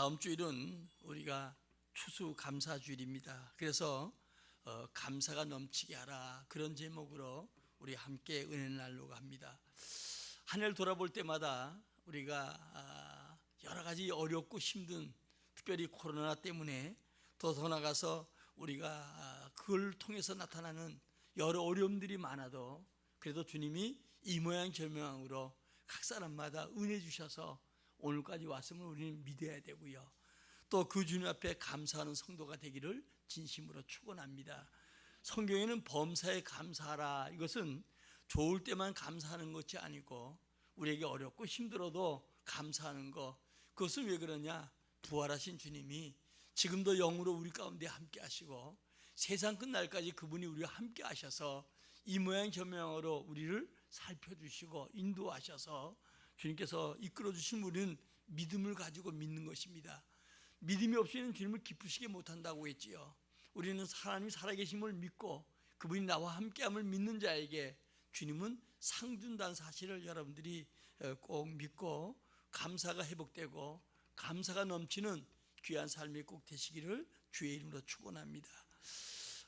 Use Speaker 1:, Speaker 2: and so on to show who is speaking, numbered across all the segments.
Speaker 1: 다음 주일은 우리가 추수감사주일입니다. 그래서 감사가 넘치게 하라, 그런 제목으로 우리 함께 은혜를 나누려고 합니다. 한 해를 돌아볼 때마다 우리가 여러 가지 어렵고 힘든, 특별히 코로나 때문에 더 나아가서 우리가 그걸 통해서 나타나는 여러 어려움들이 많아도 그래도 주님이 이 모양 저 모양으로 각 사람마다 은혜 주셔서 오늘까지 왔음을 우리는 믿어야 되고요. 또 그 주님 앞에 감사하는 성도가 되기를 진심으로 축원합니다. 성경에는 범사에 감사하라, 이것은 좋을 때만 감사하는 것이 아니고 우리에게 어렵고 힘들어도 감사하는 것, 그것은 왜 그러냐? 부활하신 주님이 지금도 영으로 우리 가운데 함께 하시고 세상 끝날까지 그분이 우리와 함께 하셔서 이 모양 저 모양으로 우리를 살펴주시고 인도하셔서 주님께서 이끌어 주신 우리는 믿음을 가지고 믿는 것입니다. 믿음이 없이는 주님을 기쁘시게 못한다고 했지요. 우리는 하나님이 살아계심을 믿고 그분이 나와 함께함을 믿는 자에게 주님은 상 준다는 사실을 여러분들이 꼭 믿고 감사가 회복되고 감사가 넘치는 귀한 삶이 꼭 되시기를 주의 이름으로 축원합니다.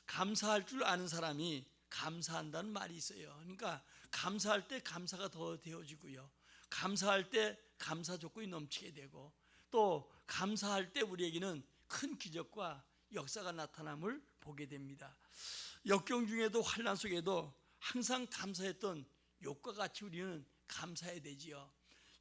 Speaker 1: 감사할 줄 아는 사람이 감사한다는 말이 있어요. 그러니까 감사할 때 감사가 더 되어지고요, 감사할 때 감사 조건이 넘치게 되고, 또 감사할 때 우리에게는 큰 기적과 역사가 나타남을 보게 됩니다. 역경 중에도 환난 속에도 항상 감사했던 욥과 같이 우리는 감사해야 되지요.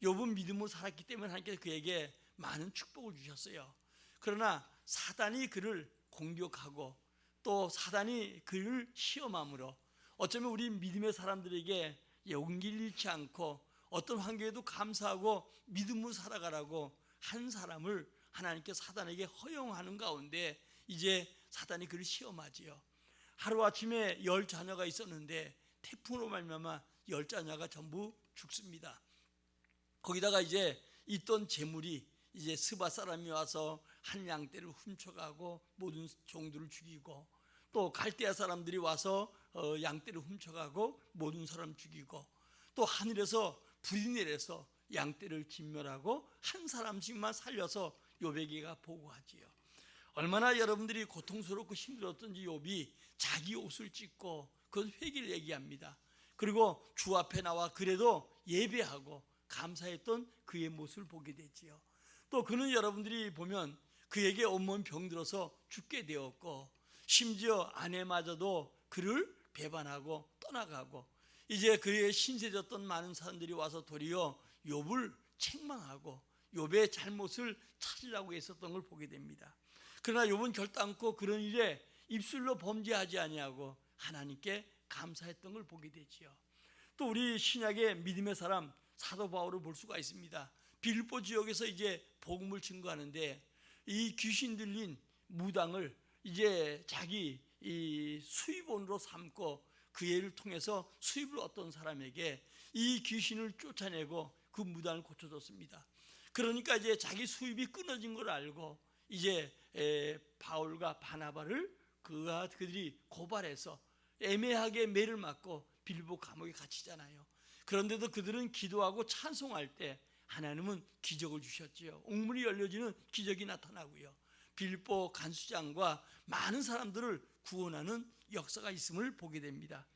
Speaker 1: 욥은 믿음으로 살았기 때문에 하나님께서 그에게 많은 축복을 주셨어요. 그러나 사단이 그를 공격하고 또 사단이 그를 시험함으로 어쩌면 우리 믿음의 사람들에게 용기를 잃지 않고 어떤 환경에도 감사하고 믿음으로 살아가라고 한 사람을 하나님께 사단에게 허용하는 가운데 이제 사단이 그를 시험하지요. 하루아침에 10 자녀가 있었는데 태풍으로 말미암아 10 자녀가 전부 죽습니다. 거기다가 이제 있던 재물이 이제 스바 사람이 와서 한 양떼를 훔쳐가고 모든 종들을 죽이고, 또 갈대아 사람들이 와서 양떼를 훔쳐가고 모든 사람 죽이고, 또 하늘에서 불이 내려서 양떼를 진멸하고 한 사람씩만 살려서 욥에게가 보고하지요. 얼마나 여러분들이 고통스럽고 힘들었던지 욥이 자기 옷을 찢고 그 회개를 얘기합니다. 그리고 주 앞에 나와 그래도 예배하고 감사했던 그의 모습을 보게 되지요. 또 그는 여러분들이 보면 그에게 온몸 병들어서 죽게 되었고, 심지어 아내마저도 그를 배반하고 떠나가고, 이제 그의 신세졌던 많은 사람들이 와서 도리어 욥을 책망하고 욥의 잘못을 찾으려고 했었던 걸 보게 됩니다. 그러나 욥은 결단코 그런 일에 입술로 범죄하지 아니하고 하나님께 감사했던 걸 보게 되지요. 또 우리 신약의 믿음의 사람 사도 바울을 볼 수가 있습니다. 빌립보 지역에서 이제 복음을 증거하는데 이 귀신 들린 무당을 이제 자기 이 수입원으로 삼고 그 애를 통해서 수입을 얻던 사람에게 이 귀신을 쫓아내고 그 무당을 고쳐줬습니다. 그러니까 이제 자기 수입이 끊어진 걸 알고 이제 바울과 바나바를 그들이 고발해서 애매하게 매를 맞고 빌립보 감옥에 갇히잖아요. 그런데도 그들은 기도하고 찬송할 때 하나님은 기적을 주셨지요. 옥문이 열려지는 기적이 나타나고요, 빌립보 간수장과 많은 사람들을 구원하는 역사가 있음을 보게 됩니다.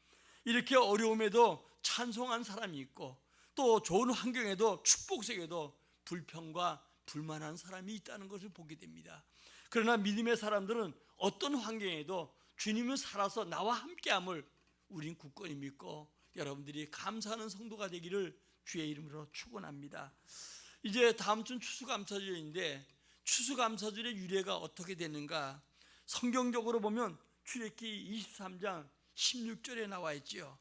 Speaker 1: 이렇게 어려움에도 찬송한 사람이 있고 또 좋은 환경에도 축복 속에도 불평과 불만한 사람이 있다는 것을 보게 됩니다. 그러나 믿음의 사람들은 어떤 환경에도 주님은 살아서 나와 함께함을 우린 굳건히 믿고 여러분들이 감사하는 성도가 되기를 주의 이름으로 축원합니다. 이제 다음 주는 추수감사절인데 추수감사절의 유래가 어떻게 되는가? 성경적으로 보면 출애굽기 23장 16절에 나와 있지요.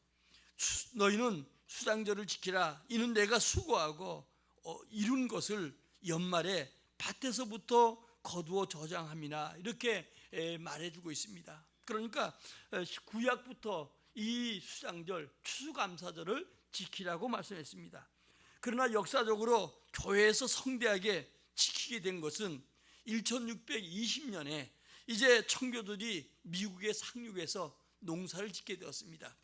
Speaker 1: 너희는 수장절을 지키라. 이는 내가 수고하고 이룬 것을 연말에 밭에서부터 거두어 저장함이나, 이렇게 말해주고 있습니다. 그러니까 구약부터 이 수장절 추수감사절을 지키라고 말씀했습니다. 그러나 역사적으로 교회에서 성대하게 지키게 된 것은 1620년에 이제 청교도들이 미국에 상륙해서 농사를 짓게 되었습니다.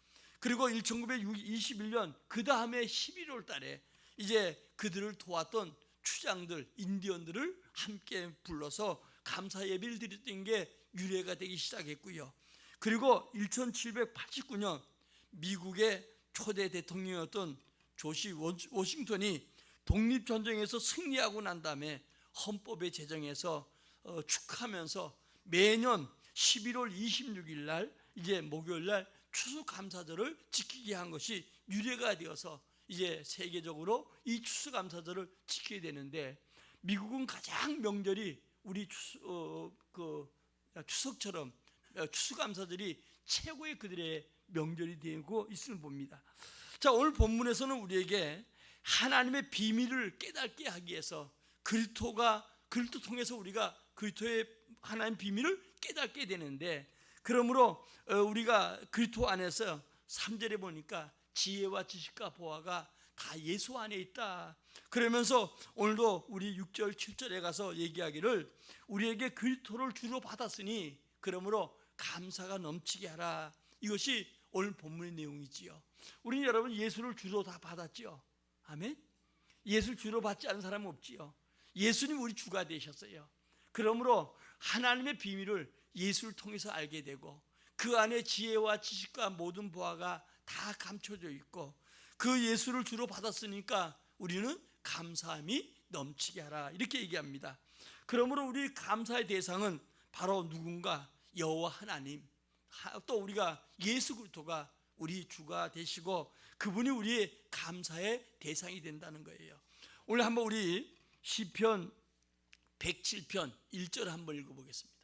Speaker 1: 그리고 1921년 그 다음에 11월 달에 이제 그들을 도왔던 추장들, 인디언들을 함께 불러서 감사 예배를 드렸던 게 유래가 되기 시작했고요. 그리고 1789년 미국의 초대 대통령이었던 조지 워싱턴이 독립전쟁에서 승리하고 난 다음에 헌법에 제정해서 축하하면서 매년 11월 26일 날 이제 목요일 날 추수감사절을 지키게 한 것이 유래가 되어서 이제 세계적으로 이 추수감사절을 지키게 되는데, 미국은 가장 명절이 우리 추석처럼 추수감사절이 최고의 그들의 명절이 되고 있음을 봅니다. 자, 오늘 본문에서는 우리에게 하나님의 비밀을 깨닫게 하기 위해서 그리스도 통해서 우리가 그리스도의 하나님 비밀을 깨닫게 되는데, 그러므로 우리가 그리스도 안에서 3절에 보니까 지혜와 지식과 보화가 다 예수 안에 있다. 그러면서 오늘도 우리 6절 7절에 가서 얘기하기를 우리에게 그리스도를 주로 받았으니 그러므로 감사가 넘치게 하라. 이것이 오늘 본문의 내용이지요. 우리는 여러분 예수를 주로 다 받았지요. 아멘. 예수를 주로 받지 않은 사람은 없지요. 예수님 우리 주가 되셨어요. 그러므로 하나님의 비밀을 예수를 통해서 알게 되고 그 안에 지혜와 지식과 모든 보화가 다 감춰져 있고 그 예수를 주로 받았으니까 우리는 감사함이 넘치게 하라, 이렇게 얘기합니다. 그러므로 우리 감사의 대상은 바로 누군가? 여호와 하나님, 또 우리가 예수 그리스도가 우리 주가 되시고 그분이 우리의 감사의 대상이 된다는 거예요. 오늘 한번 우리 시편 107편 1절 한번 읽어보겠습니다.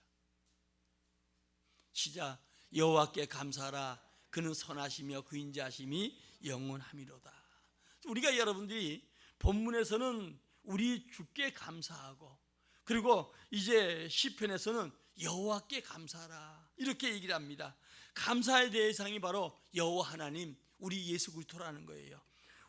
Speaker 1: 시작. 여호와께 감사하라. 그는 선하시며 그 인자하심이 영원함이로다. 우리가 여러분들이 본문에서는 우리 주께 감사하고, 그리고 이제 시편에서는 여호와께 감사하라 이렇게 얘기를 합니다. 감사의 대상이 바로 여호와 하나님, 우리 예수 그리스도라는 거예요.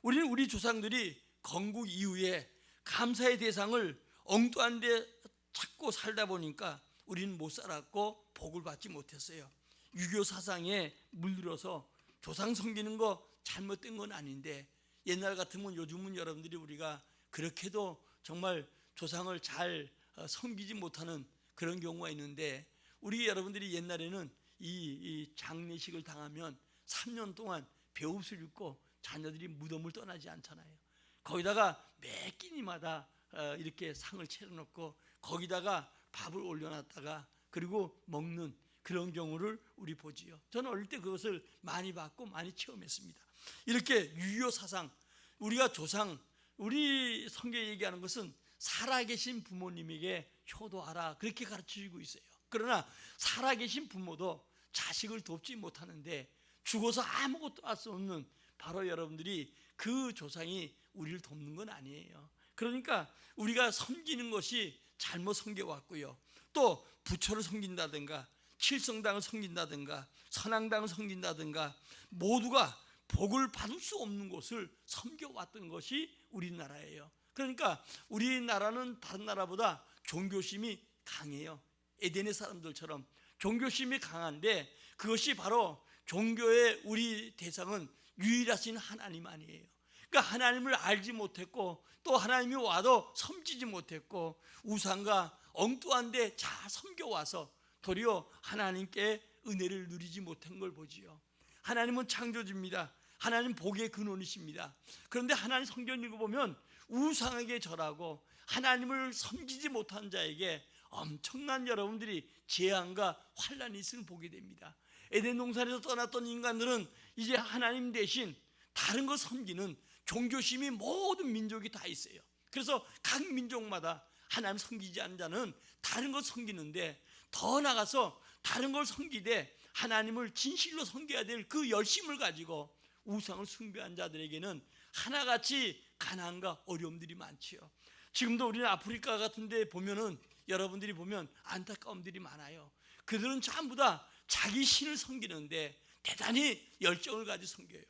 Speaker 1: 우리는 우리 조상들이 건국 이후에 감사의 대상을 엉뚱한 데 찾고 살다 보니까 우리는 못 살았고 복을 받지 못했어요. 유교 사상에 물들어서 조상 섬기는 거 잘못된 건 아닌데, 옛날 같으면 요즘은 여러분들이 우리가 그렇게도 정말 조상을 잘 섬기지 못하는 그런 경우가 있는데, 우리 여러분들이 옛날에는 이 장례식을 당하면 3년 동안 배옷을 입고 자녀들이 무덤을 떠나지 않잖아요. 거기다가 매 끼니마다 이렇게 상을 차려놓고 거기다가 밥을 올려놨다가 그리고 먹는 그런 경우를 우리 보지요. 저는 어릴 때 그것을 많이 봤고 많이 체험했습니다. 이렇게 유교 사상, 우리가 조상, 우리 성경에 얘기하는 것은 살아계신 부모님에게 효도하라 그렇게 가르치고 있어요. 그러나 살아계신 부모도 자식을 돕지 못하는데 죽어서 아무것도 할 수 없는 바로 여러분들이 그 조상이 우리를 돕는 건 아니에요. 그러니까 우리가 섬기는 것이 잘못 섬겨왔고요. 또 부처를 섬긴다든가 칠성당을 섬긴다든가 선앙당을 섬긴다든가 모두가 복을 받을 수 없는 곳을 섬겨왔던 것이 우리나라예요. 그러니까 우리나라는 다른 나라보다 종교심이 강해요. 에덴의 사람들처럼 종교심이 강한데, 그것이 바로 종교의 우리 대상은 유일하신 하나님 아니에요. 그러니까 하나님을 알지 못했고 또 하나님이 와도 섬기지 못했고 우상과 엉뚱한 데 잘 섬겨와서 도리어 하나님께 은혜를 누리지 못한 걸 보지요. 하나님은 창조주입니다. 하나님 복의 근원이십니다. 그런데 하나님 성경 읽어보면 우상에게 절하고 하나님을 섬기지 못한 자에게 엄청난 여러분들이 재앙과 환란이 있음을 보게 됩니다. 에덴 동산에서 떠났던 인간들은 이제 하나님 대신 다른 걸 섬기는 종교심이 모든 민족이 다 있어요. 그래서 각 민족마다 하나님 섬기지 않는 자는 다른 걸 섬기는데, 더 나가서 다른 걸 섬기되 하나님을 진실로 섬겨야 될 그 열심을 가지고 우상을 숭배한 자들에게는 하나같이 가난과 어려움들이 많지요. 지금도 우리는 아프리카 같은 데 보면은 여러분들이 보면 안타까움들이 많아요. 그들은 전부 다 자기 신을 섬기는데 대단히 열정을 가지고 섬겨요.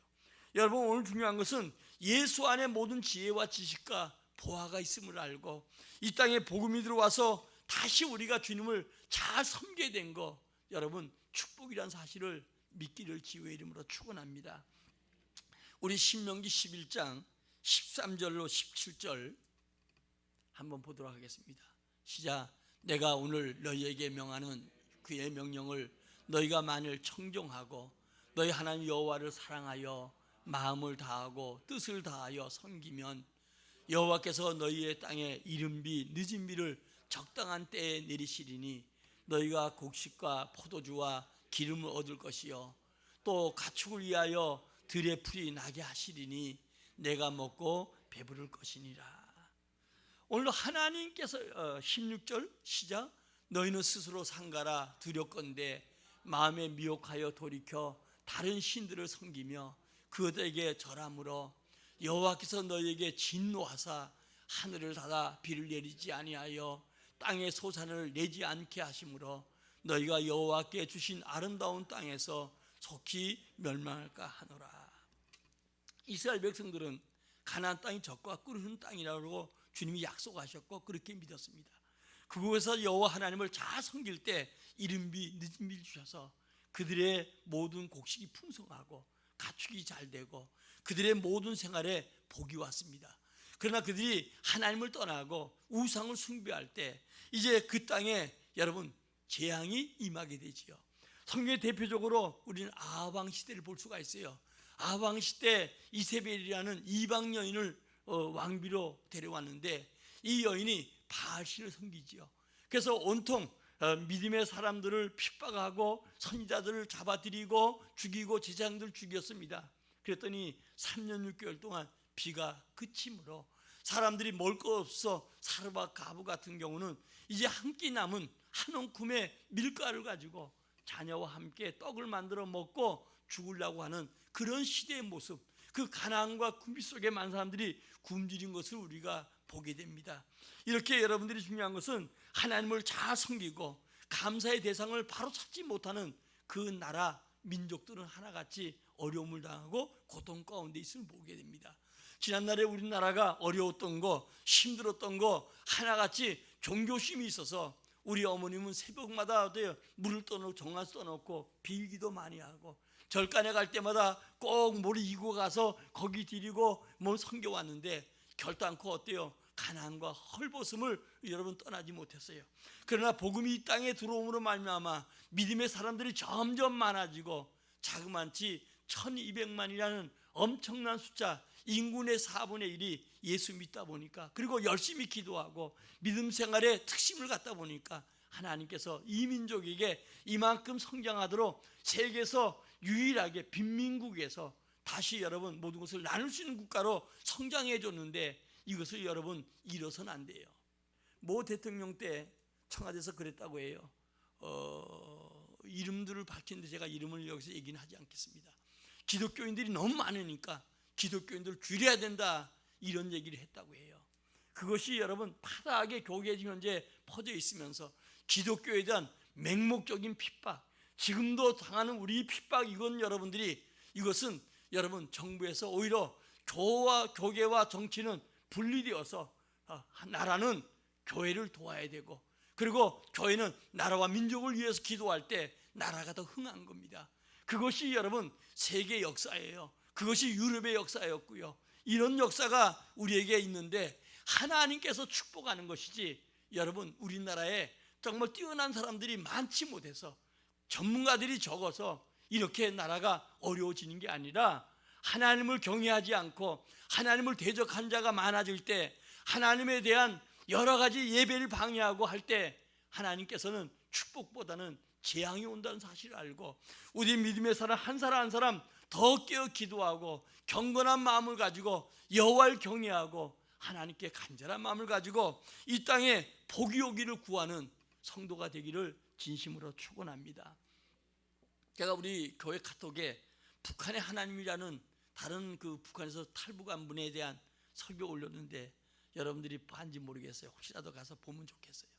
Speaker 1: 여러분, 오늘 중요한 것은 예수 안에 모든 지혜와 지식과 보화가 있음을 알고 이 땅에 복음이 들어와서 다시 우리가 주님을 잘 섬기게 된 거, 여러분 축복이란 사실을 믿기를 주의 이름으로 축원합니다. 우리 신명기 11장 13절로 17절 한번 보도록 하겠습니다. 시작. 내가 오늘 너희에게 명하는 그의 명령을 너희가 만일 청종하고 너희 하나님 여호와를 사랑하여 마음을 다하고 뜻을 다하여 섬기면 여호와께서 너희의 땅에 이른 비 늦은 비를 적당한 때에 내리시리니 너희가 곡식과 포도주와 기름을 얻을 것이요 또 가축을 위하여 들의 풀이 나게 하시리니 내가 먹고 배부를 것이니라. 오늘 하나님께서 16절 시작. 너희는 스스로 상가라 두렵건대 마음에 미혹하여 돌이켜 다른 신들을 섬기며 그들에게 절함으로 여호와께서 너희에게 진노하사 하늘을 닫아 비를 내리지 아니하여 땅에 소산을 내지 않게 하심으로 너희가 여호와께 주신 아름다운 땅에서 속히 멸망할까 하노라. 이스라엘 백성들은 가나안 땅이 젖과 꿀을 흐르는 땅이라고 주님이 약속하셨고 그렇게 믿었습니다. 그곳에서 여호와 하나님을 잘 섬길 때 이른 비 늦은 비를 주셔서 그들의 모든 곡식이 풍성하고 가축이 잘 되고 그들의 모든 생활에 복이 왔습니다. 그러나 그들이 하나님을 떠나고 우상을 숭배할 때 이제 그 땅에 여러분 재앙이 임하게 되지요. 성경의 대표적으로 우리는 아합 시대를 볼 수가 있어요. 아합 시대 이세벨이라는 이방 여인을 왕비로 데려왔는데 이 여인이 바알신을 섬기지요. 그래서 온통 믿음의 사람들을 핍박하고 선지자들을 잡아들이고 죽이고 제사장들을 죽였습니다. 그랬더니 3년 6개월 동안 비가 그침으로 사람들이 먹을 것 없어 사르밧 가부 같은 경우는 이제 한 끼 남은 한 움큼의 밀가루를 가지고 자녀와 함께 떡을 만들어 먹고 죽으려고 하는 그런 시대의 모습, 그 가난과 굶비 속에 많은 사람들이 굶주린 것을 우리가 보게 됩니다. 이렇게 여러분들이 중요한 것은 하나님을 잘 섬기고 감사의 대상을 바로 찾지 못하는 그 나라 민족들은 하나같이 어려움을 당하고 고통 가운데 있음을 보게 됩니다. 지난날에 우리나라가 어려웠던 거, 힘들었던 거 하나같이 종교심이 있어서 우리 어머님은 새벽마다 물을 떠놓고 정화수 떠놓고 빌기도 많이 하고 절간에 갈 때마다 꼭 머리 이고 가서 거기 드리고 섬겨왔는데 결단코 어때요? 가난과 헐벗음을 여러분 떠나지 못했어요. 그러나 복음이 이 땅에 들어옴으로 말미암아 믿음의 사람들이 점점 많아지고 자그만치 1200만이라는 엄청난 숫자, 인구의 4분의 1이 예수 믿다 보니까, 그리고 열심히 기도하고 믿음 생활에 특심을 갖다 보니까 하나님께서 이 민족에게 이만큼 성장하도록 세계에서 유일하게 빈민국에서 다시 여러분 모든 것을 나눌 수 있는 국가로 성장해 줬는데 이것을 여러분 잃어서는 안 돼요. 모 대통령 때 청와대에서 그랬다고 해요. 이름들을 밝히는데 제가 이름을 여기서 얘기는 하지 않겠습니다. 기독교인들이 너무 많으니까 기독교인들을 줄여야 된다, 이런 얘기를 했다고 해요. 그것이 여러분 파다하게 교계에 현재 퍼져 있으면서 기독교에 대한 맹목적인 핍박, 지금도 당하는 우리 핍박, 이것은 여러분 정부에서 오히려 교와 교계와 정치는 분리되어서 나라는 교회를 도와야 되고, 그리고 교회는 나라와 민족을 위해서 기도할 때 나라가 더 흥한 겁니다. 그것이 여러분 세계 역사예요. 그것이 유럽의 역사였고요. 이런 역사가 우리에게 있는데 하나님께서 축복하는 것이지, 여러분 우리나라에 정말 뛰어난 사람들이 많지 못해서 전문가들이 적어서 이렇게 나라가 어려워지는 게 아니라 하나님을 경외하지 않고 하나님을 대적한 자가 많아질 때, 하나님에 대한 여러 가지 예배를 방해하고 할 때 하나님께서는 축복보다는 재앙이 온다는 사실을 알고 우리 믿음의 사람 한 사람 더 깨어 기도하고 경건한 마음을 가지고 여호와를 경외하고 하나님께 간절한 마음을 가지고 이 땅에 복이 오기를 구하는 성도가 되기를 진심으로 축원합니다. 제가 우리 교회 카톡에 북한의 하나님이라는 다른 그 북한에서 탈북한 분에 대한 설교 올렸는데 여러분들이 봤는지 모르겠어요. 혹시라도 가서 보면 좋겠어요.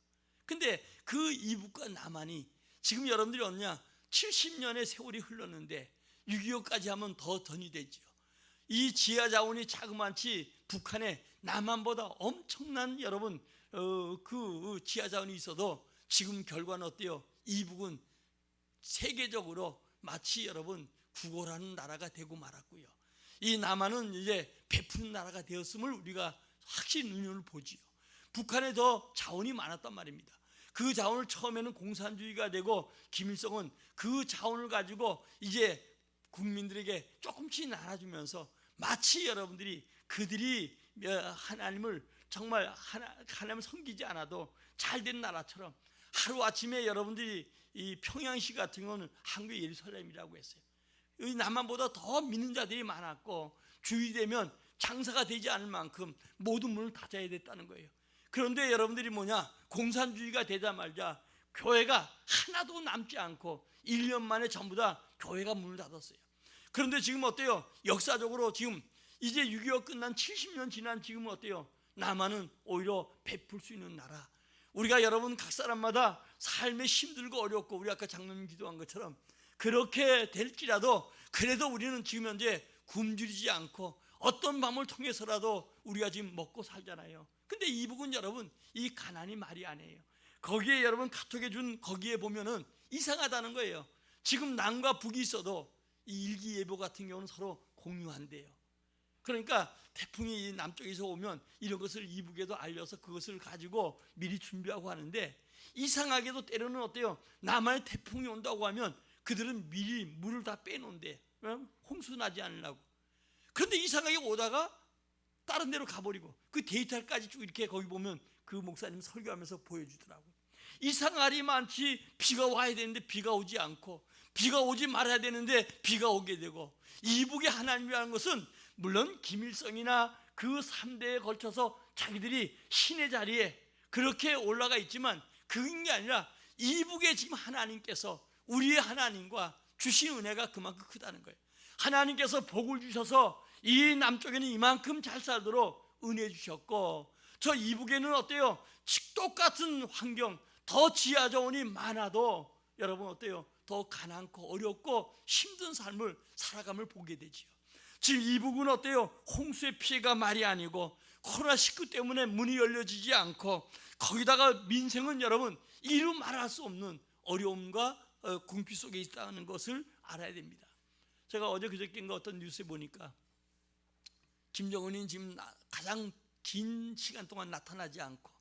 Speaker 1: 근데 그 이북과 남한이 지금 여러분들이 어느냐, 70년의 세월이 흘렀는데 6.25까지 하면 더 던이 되지요. 이 지하 자원이 자그만치 북한의 남한보다 엄청난 여러분 그 지하 자원이 있어도 지금 결과는 어때요? 이북은 세계적으로 마치 여러분 구걸하는 나라가 되고 말았고요. 이 남한은 이제 베푸는 나라가 되었음을 우리가 확실히 눈으로 보지요. 북한에 더 자원이 많았단 말입니다. 그 자원을 처음에는 공산주의가 되고 김일성은 그 자원을 가지고 이제 국민들에게 조금씩 나눠주면서 마치 여러분들이 그들이 하나님을 정말 하나님을 섬기지 않아도 잘된 나라처럼 하루아침에 여러분들이 이 평양시 같은 경우는 한국의 예루살렘이라고 했어요. 여기 남한보다 더 믿는 자들이 많았고 주의되면 장사가 되지 않을 만큼 모든 문을 닫아야 됐다는 거예요. 그런데 여러분들이 공산주의가 되자마자 교회가 하나도 남지 않고 1년 만에 전부 다 교회가 문을 닫았어요. 그런데 지금 어때요? 역사적으로 지금 이제 6.25 끝난 70년 지난 지금은 어때요? 남한은 오히려 베풀 수 있는 나라. 우리가 여러분 각 사람마다 삶에 힘들고 어렵고 우리 아까 장로님 기도한 것처럼 그렇게 될지라도 그래도 우리는 지금 현재 굶주리지 않고 어떤 밤을 통해서라도 우리가 지금 먹고 살잖아요. 근데 이북은 여러분 이 가난이 말이 아니에요. 거기에 여러분 카톡에 준 거기에 보면은 이상하다는 거예요. 지금 남과 북이 있어도 이 일기예보 같은 경우는 서로 공유한대요. 그러니까 태풍이 남쪽에서 오면 이런 것을 이북에도 알려서 그것을 가지고 미리 준비하고 하는데 이상하게도 때로는 어때요? 남한에 태풍이 온다고 하면 그들은 미리 물을 다 빼놓은대. 홍수 나지 않으려고. 그런데 이상하게 오다가 다른 데로 가버리고 그 데이터까지 쭉 이렇게 거기 보면 그 목사님 설교하면서 보여주더라고요. 이상할이 많지. 비가 와야 되는데 비가 오지 않고 비가 오지 말아야 되는데 비가 오게 되고 이북의 하나님이라는 것은 물론 김일성이나 그 3대에 걸쳐서 자기들이 신의 자리에 그렇게 올라가 있지만 그게 아니라 이북의 지금 하나님께서 우리의 하나님과 주신 은혜가 그만큼 크다는 거예요. 하나님께서 복을 주셔서 이 남쪽에는 이만큼 잘 살도록 은혜 주셨고 저 이북에는 어때요? 똑같은 환경 더 지하 자원이 많아도 여러분 어때요? 더 가난고 어렵고 힘든 삶을 살아감을 보게 되지요. 지금 이북은 어때요? 홍수의 피해가 말이 아니고 코로나19 때문에 문이 열려지지 않고 거기다가 민생은 여러분 이루 말할 수 없는 어려움과 궁핍 속에 있다는 것을 알아야 됩니다. 제가 어제 그저께인가 어떤 뉴스에 보니까 김정은이 지금 가장 긴 시간 동안 나타나지 않고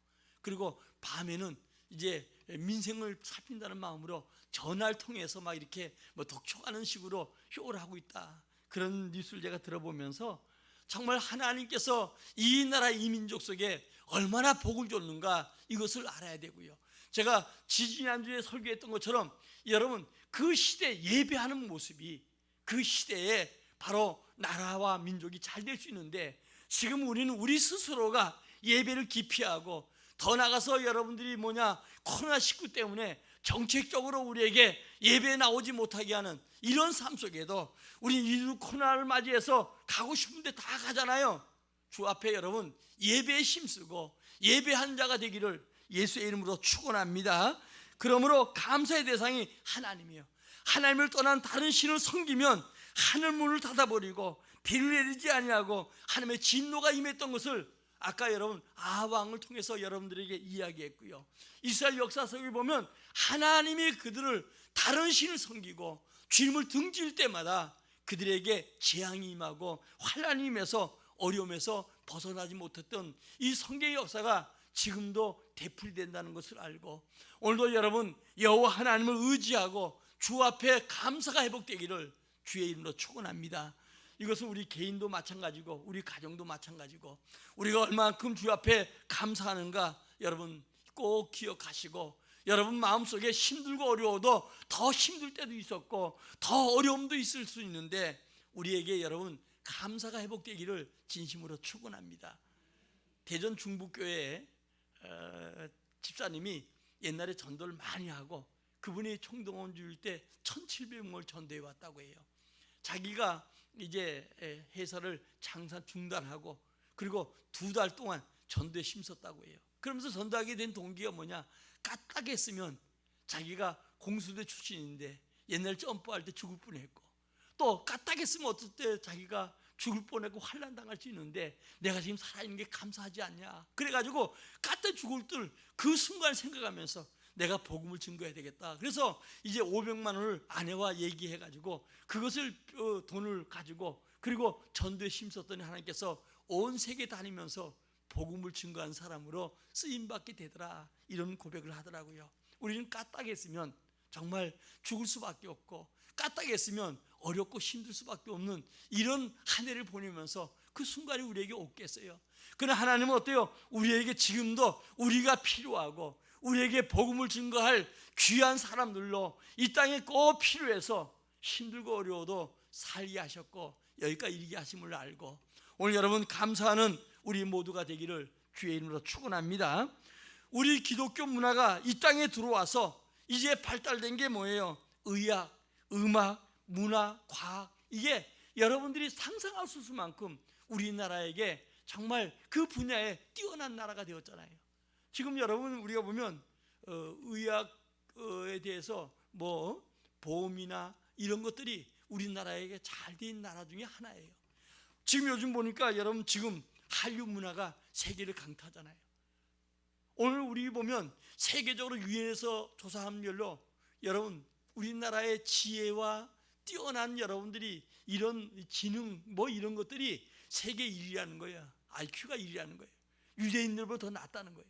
Speaker 1: 그리고 밤에는 이제 민생을 살핀다는 마음으로 전화를 통해서 막 이렇게 독촉하는 식으로 쇼를 하고 있다. 그런 뉴스를 제가 들어보면서 정말 하나님께서 이 나라 이 민족 속에 얼마나 복을 줬는가 이것을 알아야 되고요. 제가 지지난주에 설교했던 것처럼 여러분 그 시대 예배하는 모습이 그 시대에 바로 나라와 민족이 잘 될 수 있는데 지금 우리는 우리 스스로가 예배를 기피하고 더 나가서 여러분들이 코로나19 때문에 정책적으로 우리에게 예배에 나오지 못하게 하는 이런 삶 속에도 우리 이 코로나를 맞이해서 가고 싶은데 다 가잖아요. 주 앞에 여러분 예배에 힘쓰고 예배한 자가 되기를 예수의 이름으로 축원합니다. 그러므로 감사의 대상이 하나님이에요. 하나님을 떠난 다른 신을 섬기면 하늘 문을 닫아버리고 비를 내리지 아니하고 하나님의 진노가 임했던 것을 아까 여러분 아왕을 통해서 여러분들에게 이야기했고요. 이스라엘 역사 속에 보면 하나님이 그들을 다른 신을 섬기고 주님을 등질 때마다 그들에게 재앙이 임하고 환난이 임해서 어려움에서 벗어나지 못했던 이 성경의 역사가 지금도 되풀이된다는 것을 알고 오늘도 여러분 여호와 하나님을 의지하고 주 앞에 감사가 회복되기를 주의 이름으로 축원합니다. 이것은 우리 개인도 마찬가지고 우리 가정도 마찬가지고 우리가 얼마만큼 주 앞에 감사하는가 여러분 꼭 기억하시고 여러분 마음속에 힘들고 어려워도 더 힘들 때도 있었고 더 어려움도 있을 수 있는데 우리에게 여러분 감사가 회복되기를 진심으로 축원합니다. 대전 중북교회 집사님이 옛날에 전도를 많이 하고 그분이 총동원 주일 때 1700명을 전도해 왔다고 해요. 자기가 이제 회사를 장사 중단하고 그리고 2달 동안 전도에 힘썼다고 해요. 그러면서 전도하게 된 동기가 뭐냐? 까딱했으면 자기가 공수대 출신인데 옛날 점프할 때 죽을 뻔했고 또 까딱했으면 어떨 때 자기가 죽을 뻔했고 환난 당할 수 있는데 내가 지금 살아있는 게 감사하지 않냐? 그래가지고 까딱 죽을 때 그 순간 생각하면서 내가 복음을 증거해야 되겠다. 그래서 이제 500만 원을 아내와 얘기해가지고 그것을 돈을 가지고 그리고 전도에 힘썼더니 하나님께서 온 세계 다니면서 복음을 증거한 사람으로 쓰임받게 되더라, 이런 고백을 하더라고요. 우리는 까딱했으면 정말 죽을 수밖에 없고, 까딱했으면 어렵고 힘들 수밖에 없는 이런 한 해를 보내면서 그 순간이 우리에게 없겠어요. 그러나 하나님은 어때요? 우리에게 지금도 우리가 필요하고 우리에게 복음을 증거할 귀한 사람들로 이 땅에 꼭 필요해서 힘들고 어려워도 살게 하셨고 여기까지 이르게 하심을 알고, 오늘 여러분 감사하는 우리 모두가 되기를 주의 이름으로 축원합니다. 우리 기독교 문화가 이 땅에 들어와서 이제 발달된 게 뭐예요? 의학, 음악, 문화, 과학, 이게 여러분들이 상상할 수 없을 만큼 우리나라에게 정말 그 분야에 뛰어난 나라가 되었잖아요. 지금 여러분 우리가 보면 의학에 대해서 뭐 보험이나 이런 것들이 우리나라에게 잘 된 나라 중에 하나예요. 지금 요즘 보니까 여러분 지금 한류 문화가 세계를 강타하잖아요. 오늘 우리 보면 세계적으로 유엔에서 조사한 별로 여러분 우리나라의 지혜와 뛰어난 여러분들이 이런 지능 뭐 이런 것들이 세계 1위라는 거예요. IQ가 1위라는 거예요. 유대인들보다 더 낫다는 거예요.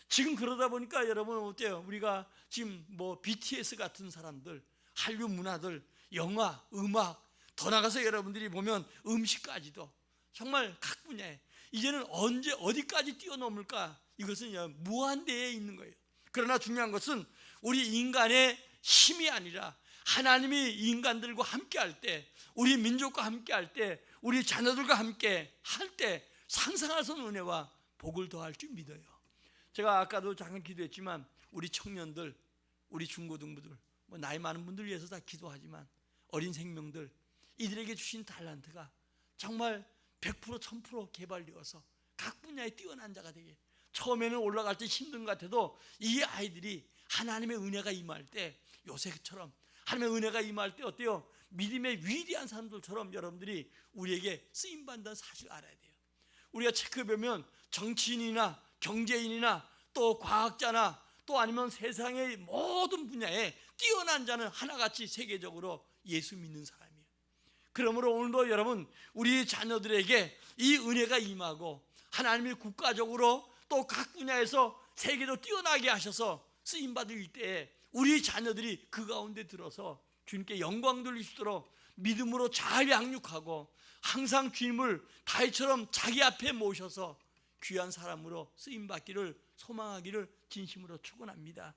Speaker 1: 지금 그러다 보니까 여러분 어때요? 우리가 지금 뭐 BTS 같은 사람들, 한류 문화들, 영화, 음악, 더 나가서 여러분들이 보면 음식까지도 정말 각 분야에 이제는 언제 어디까지 뛰어넘을까? 이것은 무한대에 있는 거예요. 그러나 중요한 것은 우리 인간의 힘이 아니라 하나님이 인간들과 함께 할 때, 우리 민족과 함께 할 때, 우리 자녀들과 함께 할 때 상상할 수 없는 은혜와 복을 더할 줄 믿어요. 제가 아까도 잠깐 기도했지만 우리 청년들, 우리 중고등부들, 뭐 나이 많은 분들 위해서 다 기도하지만 어린 생명들, 이들에게 주신 달란트가 정말 100% 1000% 개발되어서 각 분야에 뛰어난 자가 되게, 처음에는 올라갈 때 힘든 것 같아도 이 아이들이 하나님의 은혜가 임할 때 요셉처럼 하나님의 은혜가 임할 때 어때요? 믿음의 위대한 사람들처럼 여러분들이 우리에게 쓰임받는다는 사실을 알아야 돼요. 우리가 체크해보면 정치인이나 경제인이나 또 과학자나 또 아니면 세상의 모든 분야에 뛰어난 자는 하나같이 세계적으로 예수 믿는 사람이에요. 그러므로 오늘도 여러분 우리 자녀들에게 이 은혜가 임하고 하나님이 국가적으로 또 각 분야에서 세계로 뛰어나게 하셔서 쓰임받을 때에 우리 자녀들이 그 가운데 들어서 주님께 영광 돌릴 수 있도록 믿음으로 잘 양육하고 항상 주님을 다윗처럼 자기 앞에 모셔서 귀한 사람으로 쓰임받기를 소망하기를 진심으로 축원합니다.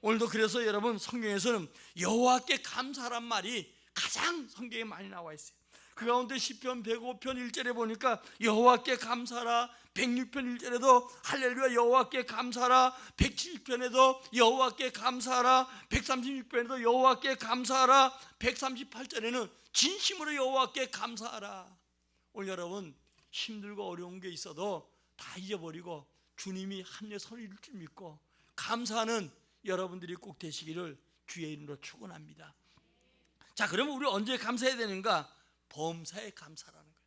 Speaker 1: 오늘도 그래서 여러분 성경에서는 여호와께 감사란 말이 가장 성경에 많이 나와 있어요. 그 가운데 시편 105편 1절에 보니까 여호와께 감사라, 106편 1절에도 할렐루야 여호와께 감사라, 107편에도 여호와께 감사라, 136편에도 여호와께 감사라, 138절에는 진심으로 여호와께 감사하라. 오늘 여러분 힘들고 어려운 게 있어도 다 잊어버리고 주님이 합리의 선을 이룰 줄 믿고 감사하는 여러분들이 꼭 되시기를 주의 이름으로 축원합니다. 자, 그러면 우리 언제 감사해야 되는가? 범사에 감사라는 거예요.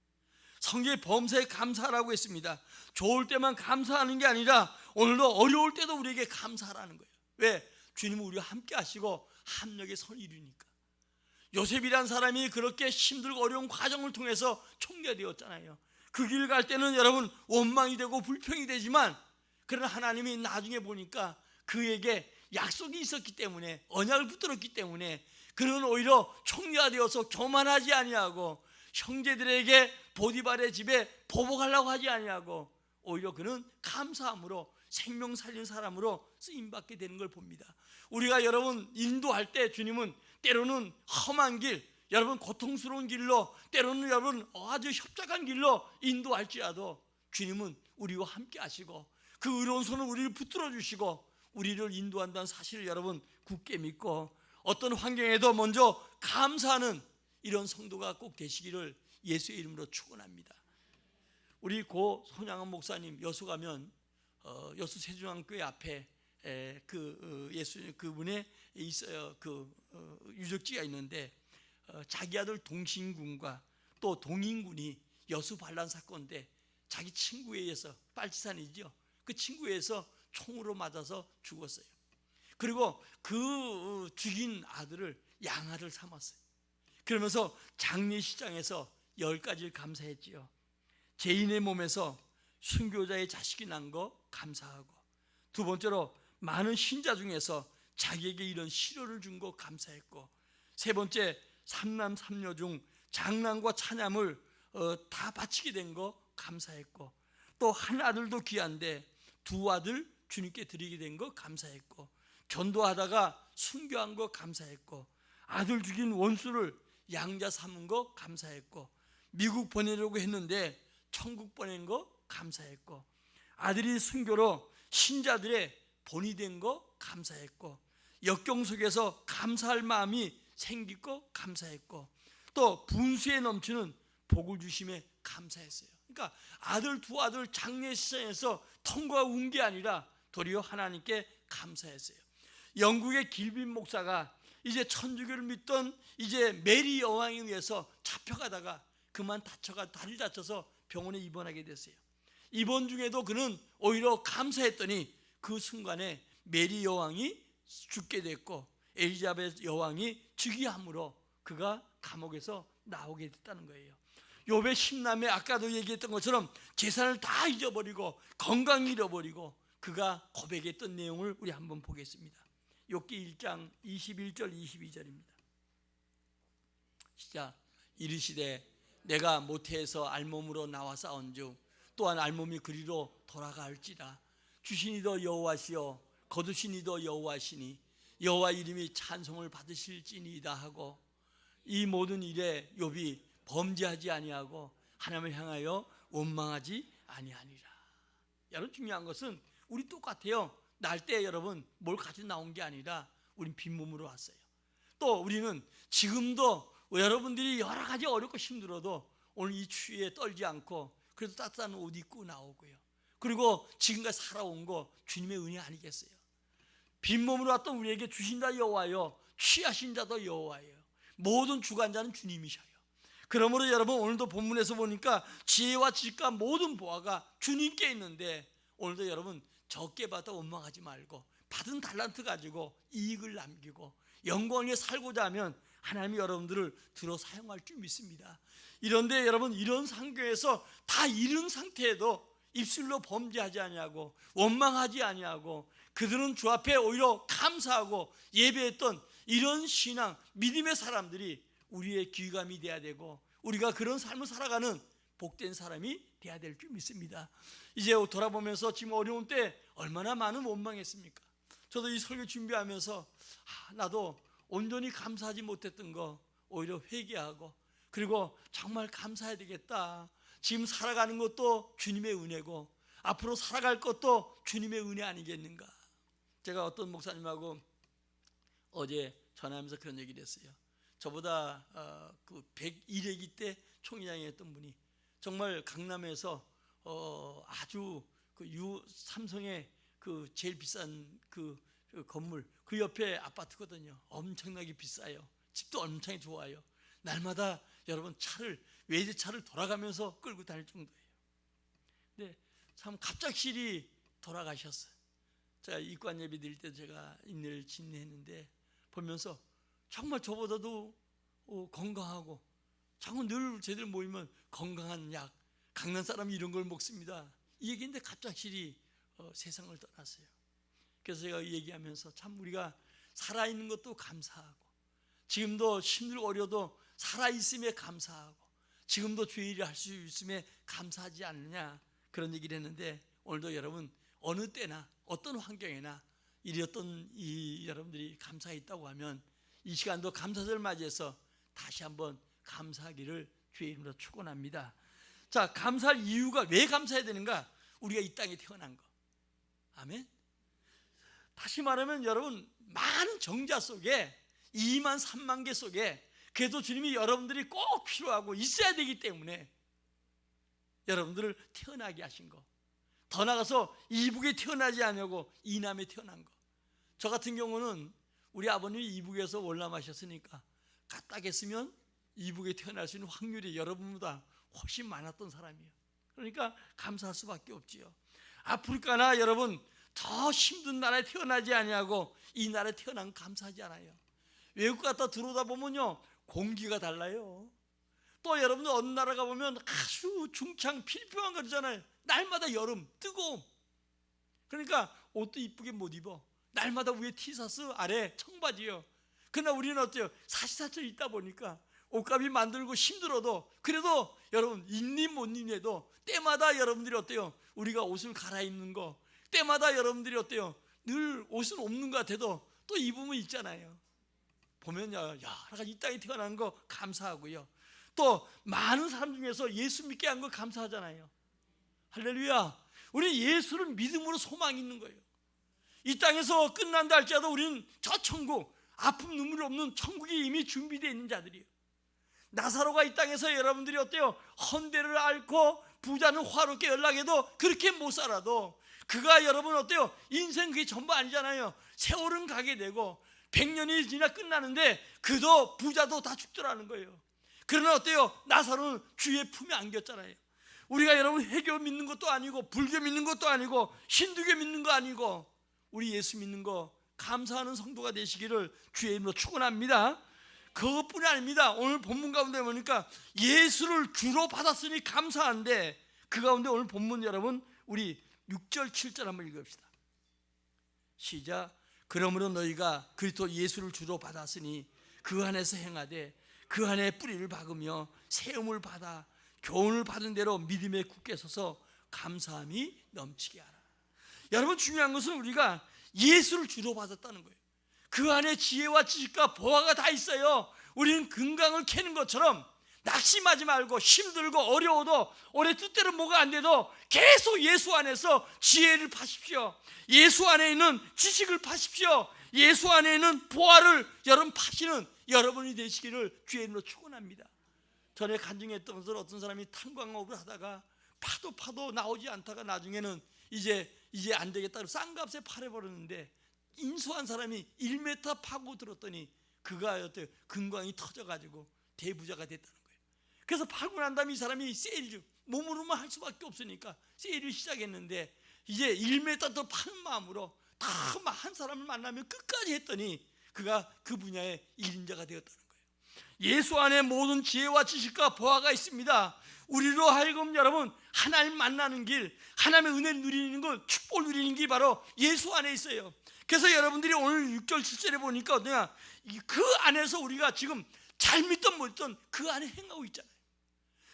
Speaker 1: 성경에 범사에 감사라고 했습니다. 좋을 때만 감사하는 게 아니라 오늘도 어려울 때도 우리에게 감사라는 거예요. 왜? 주님은 우리와 함께 하시고 합력의 선을 이루니까. 요셉이란 사람이 그렇게 힘들고 어려운 과정을 통해서 총리되었잖아요. 그 길 갈 때는 여러분 원망이 되고 불평이 되지만 그러나 하나님이 나중에 보니까 그에게 약속이 있었기 때문에, 언약을 붙들었기 때문에 그는 오히려 총리가 되어서 교만하지 아니하고 형제들에게 보디발의 집에 보복하려고 하지 아니하고 오히려 그는 감사함으로 생명 살린 사람으로 쓰임받게 되는 걸 봅니다. 우리가 여러분 인도할 때 주님은 때로는 험한 길, 여러분 고통스러운 길로, 때로는 여러분 아주 협착한 길로 인도할지라도 주님은 우리와 함께 하시고 그 의로운 손을 우리를 붙들어 주시고 우리를 인도한다는 사실을 여러분 굳게 믿고 어떤 환경에도 먼저 감사하는 이런 성도가 꼭 되시기를 예수의 이름으로 축원합니다. 우리 고 손양원 목사님 여수 가면 여수 세종교회 앞에 예수 그분의 있어요. 유적지가 있는데 자기 아들 동신군과 또 동인군이 여수 반란 사건 때 자기 친구에 의해서, 빨치산이죠, 그 친구에 의해서 총으로 맞아서 죽었어요. 그리고 그 죽인 아들을 양아를 삼았어요. 그러면서 장례식장에서 10가지를 감사했지요. 죄인의 몸에서 순교자의 자식이 난 거 감사하고, 두 번째로 많은 신자 중에서 자기에게 이런 시련을 준 거 감사했고, 세 번째 삼남 삼녀 중 장남과 차남을 다 바치게 된 거 감사했고, 또 한 아들도 귀한데 두 아들 주님께 드리게 된 거 감사했고, 전도하다가 순교한 거 감사했고, 아들 죽인 원수를 양자 삼은 거 감사했고, 미국 보내려고 했는데 천국 보낸 거 감사했고, 아들이 순교로 신자들의 본이 된 거 감사했고, 역경 속에서 감사할 마음이 생길 거 감사했고, 또 분수에 넘치는 복을 주심에 감사했어요. 그러니까 아들 두 아들 장례 시장에서 통과 운 게 아니라 도리어 하나님께 감사했어요. 영국의 길빈 목사가 이제 천주교를 믿던 이제 메리 여왕에 의해서 잡혀가다가 그만 다리를 다쳐서 병원에 입원하게 됐어요. 입원 중에도 그는 오히려 감사했더니 그 순간에 메리 여왕이 죽게 됐고 엘리자베스 여왕이 즉위함으로 그가 감옥에서 나오게 됐다는 거예요. 욥의 10남매, 아까도 얘기했던 것처럼 재산을 다 잊어버리고 건강 잃어버리고 그가 고백했던 내용을 우리 한번 보겠습니다. 욥기 1장 21절 22절입니다. 시작. 이르시되 내가 모태에서 알몸으로 나와 싸운즉 또한 알몸이 그리로 돌아갈지라. 주시니도 여호와시요 거두시니도 여호와시니 여호와 이름이 찬송을 받으실지니이다 하고, 이 모든 일에 욥이 범죄하지 아니하고 하나님을 향하여 원망하지 아니하니라. 여러분, 중요한 것은 우리 똑같아요. 날 때 여러분 뭘 가지고 나온 게 아니라 우린 빈몸으로 왔어요. 또 우리는 지금도 여러분들이 여러 가지 어렵고 힘들어도 오늘 이 추위에 떨지 않고 그래도 따뜻한 옷 입고 나오고요. 그리고 지금까지 살아온 거 주님의 은혜 아니겠어요? 빈몸으로 왔던 우리에게 주신다 여호와요, 취하신 자도 여호와예요. 모든 주관자는 주님이셔요. 그러므로 여러분, 오늘도 본문에서 보니까 지혜와 지식과 모든 보화가 주님께 있는데, 오늘도 여러분 적게 받아 원망하지 말고 받은 달란트 가지고 이익을 남기고 영광에 살고자 하면 하나님이 여러분들을 들어 사용할 줄 믿습니다. 이런데 여러분, 이런 상황에서 다 잃은 상태에도 입술로 범죄하지 아니하고 원망하지 아니하고 그들은 주 앞에 오히려 감사하고 예배했던 이런 신앙, 믿음의 사람들이 우리의 귀감이 돼야 되고 우리가 그런 삶을 살아가는 복된 사람이 돼야 될 줄 믿습니다. 이제 돌아보면서 지금 어려운 때 얼마나 많은 원망했습니까? 저도 이 설교 준비하면서 나도 온전히 감사하지 못했던 거 오히려 회개하고, 그리고 정말 감사해야 되겠다. 지금 살아가는 것도 주님의 은혜고 앞으로 살아갈 것도 주님의 은혜 아니겠는가. 제가 어떤 목사님하고 어제 전화하면서 그런 얘기를 했어요. 저보다 그 101회기 때 총회장이 했던 분이 정말 강남에서 아주 삼성의 그 제일 비싼 그 건물 그 옆에 아파트거든요. 엄청나게 비싸요. 집도 엄청 좋아요. 날마다 여러분 외제차를 돌아가면서 끌고 다닐 정도예요. 근데 참 갑작스레 돌아가셨어요. 제가 이관 예배 드릴 때 제가 인내를 진행했는데 보면서 정말 저보다도 건강하고, 정말 늘 저희들 모이면 건강한 약, 강남 사람이 이런 걸 먹습니다, 이 얘기인데 갑작스레 세상을 떠났어요. 그래서 제가 얘기하면서 참 우리가 살아있는 것도 감사하고, 지금도 힘들고 어려도 살아있음에 감사하고, 지금도 주의 일을 할 수 있음에 감사하지 않느냐, 그런 얘기를 했는데, 오늘도 여러분 어느 때나 어떤 환경에나 이랬던 여러분들이 감사가 있다고 하면 이 시간도 감사절 맞이해서 다시 한번 감사하기를 주의 이름으로 축원합니다. 자, 감사할 이유가, 왜 감사해야 되는가? 우리가 이 땅에 태어난 거. 아멘. 다시 말하면 여러분, 많은 정자 속에 2만 3만 개 속에 그래도 주님이 여러분들이 꼭 필요하고 있어야 되기 때문에 여러분들을 태어나게 하신 거. 더 나아가서 이북에 태어나지 않냐고 이남에 태어난 거. 저 같은 경우는 우리 아버님이 이북에서 월남하셨으니까 까딱했으면 이북에 태어날 수 있는 확률이 여러분보다 훨씬 많았던 사람이에요. 그러니까 감사할 수밖에 없지요. 아프리카나 여러분 더 힘든 나라에 태어나지 아니하고 이 나라에 태어난 감사하지 않아요. 외국 갔다 들어오다 보면요, 공기가 달라요. 또 여러분들 어느 나라 가보면 아주 중창 필평한 거잖아요. 날마다 여름, 뜨거움. 그러니까 옷도 이쁘게 못 입어. 날마다 위에 티셔츠, 아래 청바지요. 그러나 우리는 어때요? 사시사철 있다 보니까 옷값이 만들고 힘들어도, 그래도 여러분 입니 못 입내도 때마다 여러분들이 어때요? 우리가 옷을 갈아입는 거, 때마다 여러분들이 어때요? 늘 옷은 없는 것 같아도 또 입으면 있잖아요. 보면 여러 가지 이 땅에 태어난 거 감사하고요. 또 많은 사람 중에서 예수 믿게 한 거 감사하잖아요. 할렐루야. 우리 예수를 믿음으로 소망이 있는 거예요. 이 땅에서 끝난다 할지라도 우리는 저 천국, 아픔 눈물 없는 천국이 이미 준비되어 있는 자들이에요. 나사로가 이 땅에서 여러분들이 어때요? 헌데를 앓고 부자는 화롭게 연락해도 그렇게 못 살아도, 그가 여러분 어때요? 인생 그게 전부 아니잖아요. 세월은 가게 되고 100년이 지나 끝나는데 그도 부자도 다 죽더라는 거예요. 그러나 어때요? 나사로는 주의 품에 안겼잖아요. 우리가 여러분 회교 믿는 것도 아니고 불교 믿는 것도 아니고 힌두교 믿는 거 아니고 우리 예수 믿는 거 감사하는 성도가 되시기를 주의 이름으로 축원합니다. 그것뿐이 아닙니다. 오늘 본문 가운데 보니까 예수를 주로 받았으니 감사한데, 그 가운데 오늘 본문 여러분 우리 6절 7절 한번 읽읍시다. 시작. 그러므로 너희가 그리스도 예수를 주로 받았으니 그 안에서 행하되 그 안에 뿌리를 박으며 세움을 받아 교훈을 받은 대로 믿음에 굳게 서서 감사함이 넘치게 하라. 여러분 중요한 것은 우리가 예수를 주로 받았다는 거예요. 그 안에 지혜와 지식과 보화가 다 있어요. 우리는 금강을 캐는 것처럼 낙심하지 말고 힘들고 어려워도 올해 뜻대로 뭐가 안 돼도 계속 예수 안에서 지혜를 파십시오. 예수 안에 있는 지식을 파십시오. 예수 안에 있는 보화를 여러분 파시는 여러분이 되시기를 주의 이름으로 축원합니다. 전에 간증했던 것을 어떤 사람이 탄광업을 하다가 파도 나오지 않다가 나중에는 이제 안 되겠다 그래서 싼 값에 팔아버렸는데, 인수한 사람이 1m 파고 들었더니 그가 어때요? 금광이 터져가지고 대부자가 됐다는 거예요. 그래서 팔고 난 다음에 이 사람이 세일을 몸으로만 할 수밖에 없으니까 세일을 시작했는데, 이제 1m 더 파는 마음으로 다 한 사람을 만나면 끝까지 했더니 그가 그 분야의 1인자가 되었다는 거예요. 예수 안에 모든 지혜와 지식과 보화가 있습니다. 우리로 하여금 여러분 하나님 만나는 길, 하나님의 은혜를 누리는 것, 축복을 누리는 게 바로 예수 안에 있어요. 그래서 여러분들이 오늘 6절 7절에 보니까 어떠냐, 그 안에서 우리가 지금 잘 믿던 못 믿던 그 안에 행하고 있잖아요.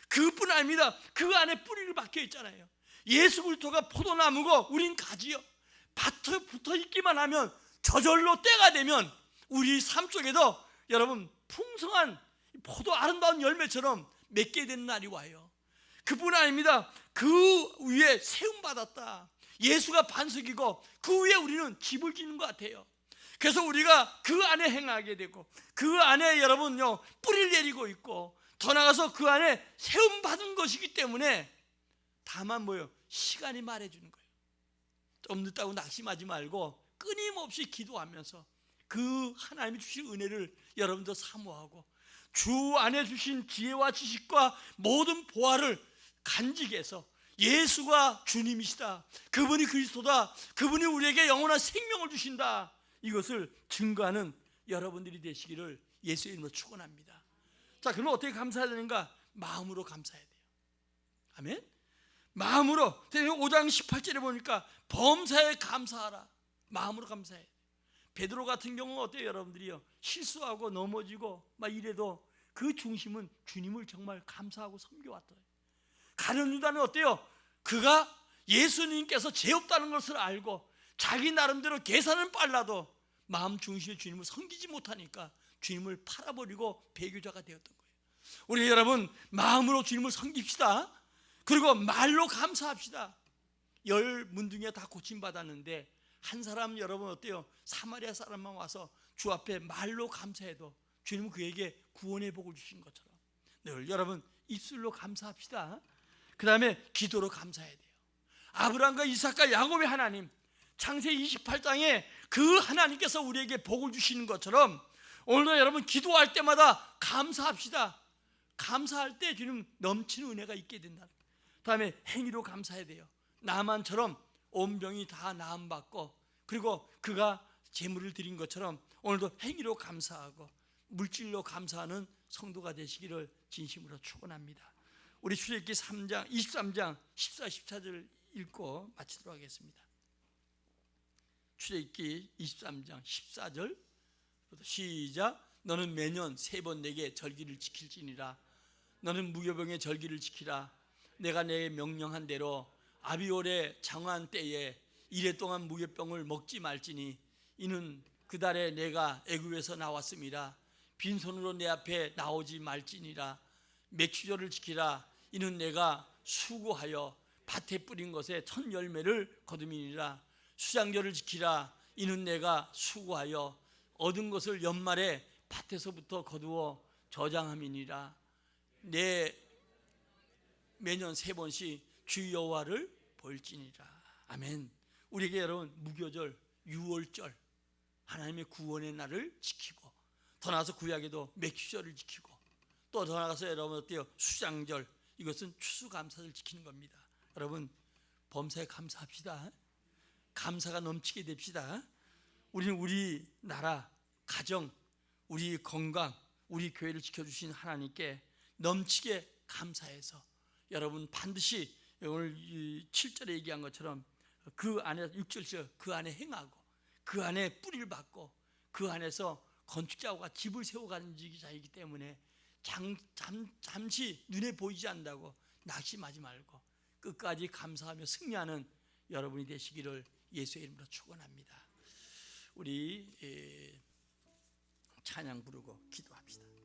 Speaker 1: 그뿐 아닙니다. 그 안에 뿌리를 박혀 있잖아요. 예수 그리스도가 포도나무고 우린 가지요. 밭에 붙어 있기만 하면 저절로 때가 되면 우리 삶 속에도 여러분 풍성한 포도 아름다운 열매처럼 맺게 되는 날이 와요. 그뿐 아닙니다. 그 위에 세움 받았다. 예수가 반석이고 그 위에 우리는 집을 짓는 것 같아요. 그래서 우리가 그 안에 행하게 되고 그 안에 여러분요 뿌리를 내리고 있고, 더 나아가서 그 안에 세움 받은 것이기 때문에 다만 뭐요? 시간이 말해주는 거예요. 좀 늦다고 낙심하지 말고 끊임없이 기도하면서 그 하나님이 주신 은혜를 여러분도 사모하고 주 안에 주신 지혜와 지식과 모든 보화를 간직해서 예수가 주님이시다, 그분이 그리스도다, 그분이 우리에게 영원한 생명을 주신다, 이것을 증거하는 여러분들이 되시기를 예수의 이름으로 축원합니다. 자, 그러면 어떻게 감사해야 되는가? 마음으로 감사해야 돼요. 아멘. 마음으로. 5장 18절에 보니까 범사에 감사하라. 마음으로 감사해. 베드로 같은 경우는 어때요? 여러분들이요 실수하고 넘어지고 막 이래도 그 중심은 주님을 정말 감사하고 섬겨왔더래요. 가룟 유다는 어때요? 그가 예수님께서 죄 없다는 것을 알고 자기 나름대로 계산은 빨라도 마음 중심의 주님을 섬기지 못하니까 주님을 팔아버리고 배교자가 되었던 거예요. 우리 여러분 마음으로 주님을 섬깁시다. 그리고 말로 감사합시다. 10 문둥이가 다 고침받았는데 한 사람 여러분 어때요? 사마리아 사람만 와서 주 앞에 말로 감사해도 주님은 그에게 구원의 복을 주신 것처럼 늘 여러분 입술로 감사합시다. 그 다음에 기도로 감사해야 돼요. 아브라함과 이삭과 야곱의 하나님, 창세기 28장에 그 하나님께서 우리에게 복을 주시는 것처럼 오늘도 여러분 기도할 때마다 감사합시다. 감사할 때 주님 넘치는 은혜가 있게 된다. 다음에 행위로 감사해야 돼요. 나만처럼 온 병이 다 나음받고 그리고 그가 제물을 드린 것처럼 오늘도 행위로 감사하고 물질로 감사하는 성도가 되시기를 진심으로 축원합니다. 우리 출애굽기 3장 23장 14, 14절 읽고 마치도록 하겠습니다. 출애굽기 23장 14절 시작. 너는 매년 3번 내게 절기를 지킬지니라. 너는 무교병의 절기를 지키라. 내가 내게 명령한 대로 아비올의 장한 때에 이래 동안 무교병을 먹지 말지니 이는 그 달에 내가 애굽에서 나왔음이라. 빈손으로 내 앞에 나오지 말지니라. 맥추절을 지키라. 이는 내가 수고하여 밭에 뿌린 것에 첫 열매를 거둠이니라. 수장절을 지키라. 이는 내가 수고하여 얻은 것을 연말에 밭에서부터 거두어 저장함이니라. 내 매년 3번씩 주 여호와를 볼지니라. 아멘. 우리에게 여러분 무교절, 유월절, 하나님의 구원의 날을 지키고, 더 나아가서 구약에도 맥주절을 지키고, 또 더 나아가서 여러분 어때요? 수장절, 이것은 추수감사를 지키는 겁니다. 여러분 범사에 감사합시다. 감사가 넘치게 됩시다. 우리는 우리 나라, 가정, 우리 건강, 우리 교회를 지켜주신 하나님께 넘치게 감사해서 여러분 반드시 오늘 7절에 얘기한 것처럼 그 안에 6절 그 안에 행하고 그 안에 뿌리를 받고 그 안에서 건축자와 집을 세워가는 자이기 때문에 잠시 눈에 보이지 않는다고 낙심하지 말고 끝까지 감사하며 승리하는 여러분이 되시기를 예수의 이름으로 축원합니다. 우리 찬양 부르고 기도합시다.